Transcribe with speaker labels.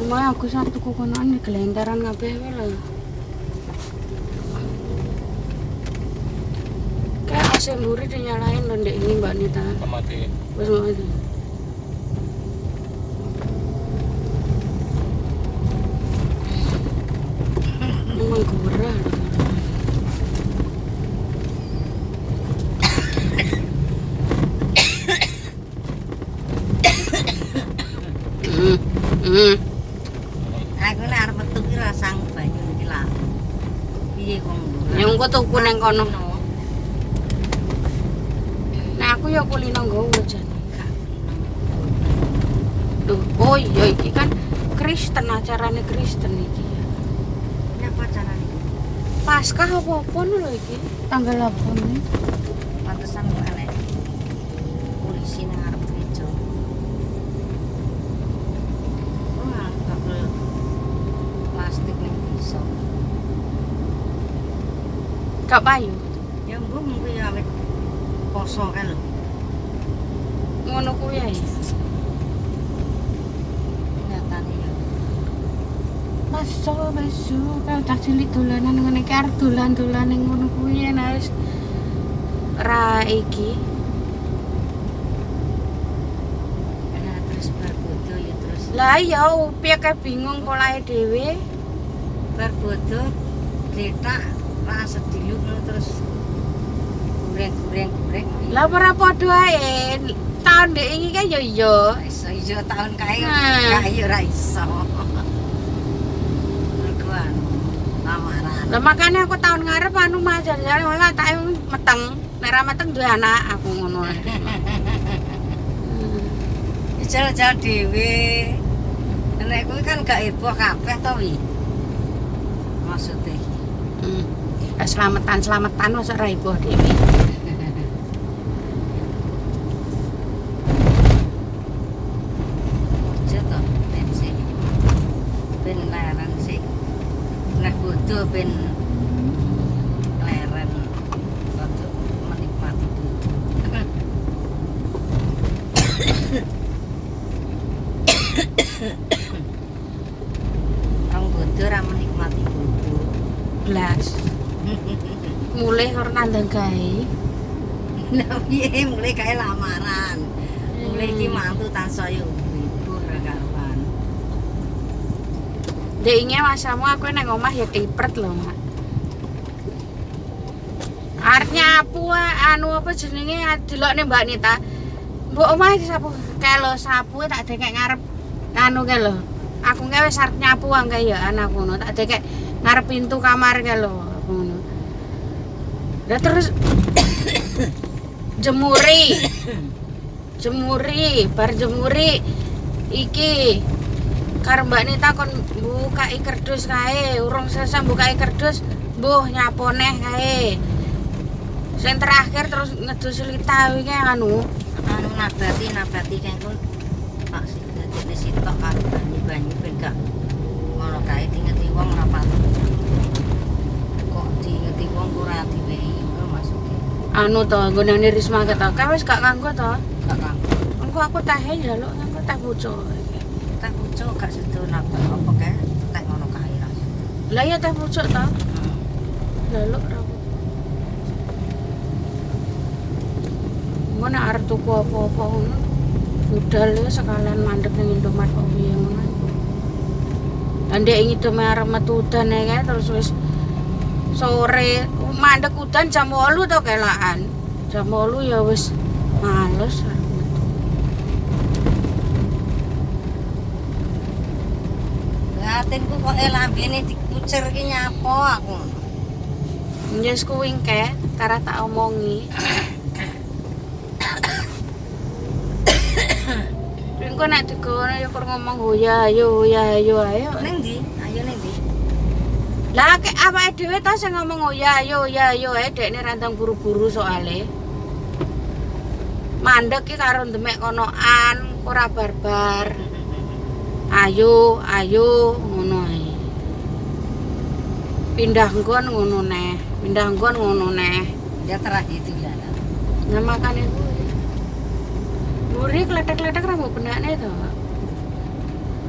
Speaker 1: Lumayan aku satu kokonan gelendaran kabeh wae lho. Kayak AC mburi dinyalain lho ndek ini Mbak Nita.
Speaker 2: Mati.
Speaker 1: Wis mati. Emang gerah lho.
Speaker 3: Aku nek arep metu ki rasang banyu iki lah. Piye kok ngono?
Speaker 1: Yang engko tuku nang kono. Nah aku ya kulino nggowo jan. Duh, oh iya iki kan Kristen, acarane Kristen iki.
Speaker 3: Napa carane?
Speaker 1: Paskah apa-apa lho iki? Tanggal 8 nih.
Speaker 3: Pantesan kok enek polisi nang arep gereja. Wah, kabel plastik ning bisa.
Speaker 1: Gak payu.
Speaker 3: Ya mbok mengko ya awet poso kan lho.
Speaker 1: Ngono kuwi ae.
Speaker 3: Nyatane ya.
Speaker 1: Maso besu kan cah cilik dolanan ngene iki arep dolan-dolan ning ngono kuwi enak wis ra iki.
Speaker 3: Nah, terus barbodo ya terus.
Speaker 1: Lah iya piye kae bingung polahe dhewe.
Speaker 3: Barbodo letak ra sedilu terus goreng.
Speaker 1: Lah ora padha ae. Taun ndek iki kan ya iya.
Speaker 3: Iso tahun kae
Speaker 1: Nah.
Speaker 3: kae ora iso. Mergo anu lamaran.
Speaker 1: Lah makane aku tahun ngarep anu mah jan-jan ora tak meteng. Nek ra meteng duwe anak aku ngono.
Speaker 3: Jajal dhewe. Nek kuwi kan gak heboh kabeh to wi. Maksudnya
Speaker 1: Selamatan masa ra heboh dhewe.
Speaker 3: aja to ben sik. Ben leren sik. Nek bodo ben leren. Rada menikmati bodo. Orang bodo ra menikmati bodo.
Speaker 1: Blas. Mulai karo nandang gawe.
Speaker 3: Lah piye mulai kae lamaran. Mulai iki mantu tansaya ibu ra karuan.
Speaker 1: Dek inge masamu aku nang omah ya tipret lho, Mak. Arep nyapu anu apa jenenge delokne Mbak Nita. Mbok omah iki sapu kae lho sapu tak dekek ngarep anu kae lho. Aku kae wis arep nyapu angke ya anakku ngono tak dekek ngarep pintu kamar kae lho aku ngono. Lah terus jemuri bar jemuri iki karo Mbak Nita kon bukai kerdus kae urung selesai bukai kerdus mbuh nyaponeh kae sing terakhir terus ngedus lita iki anu
Speaker 3: nabati kae kon tak sing dadi sitok karo banyu ben gak ngono kae dingeti wong ora patut kok dingeti wong ora diwehi ngono maksudnya
Speaker 1: anu to nggonane Risma ke to kae wis gak nganggo to
Speaker 3: gak kanggo
Speaker 1: engko aku tahe njaluk nganggo teh pucuk
Speaker 3: tak pucuk gak sedo napa apa kae tak ngono kae ra
Speaker 1: lah ya teh pucuk to njaluk ra ngono arep tuku apa-apa ngono budal ya sekalian mandek ning Indomaret kok piye ngono lah ndek ngidome arep metu udan kae terus wis sore mandek udan jam 8 to kelaan jam 8 ya wis males arep metu
Speaker 3: atinku kok lambene dikucir ki nyapo aku
Speaker 1: nyes kuwi ke karena tak omongi engko nek digono ya kur ngomong hoya ayo ayo
Speaker 3: ning ndi ayo ning ndi
Speaker 1: lah kek awake dhewe ta sing ngomong hoya ayo dekne rantang buru-buru soale mandek ki karo ndemek konoan ora barbar ayo ngono ae pindah nggon ngono neh
Speaker 3: dia terakhir itu ya
Speaker 1: nah makane kuwi mburi kletek-kletek rambut benakne to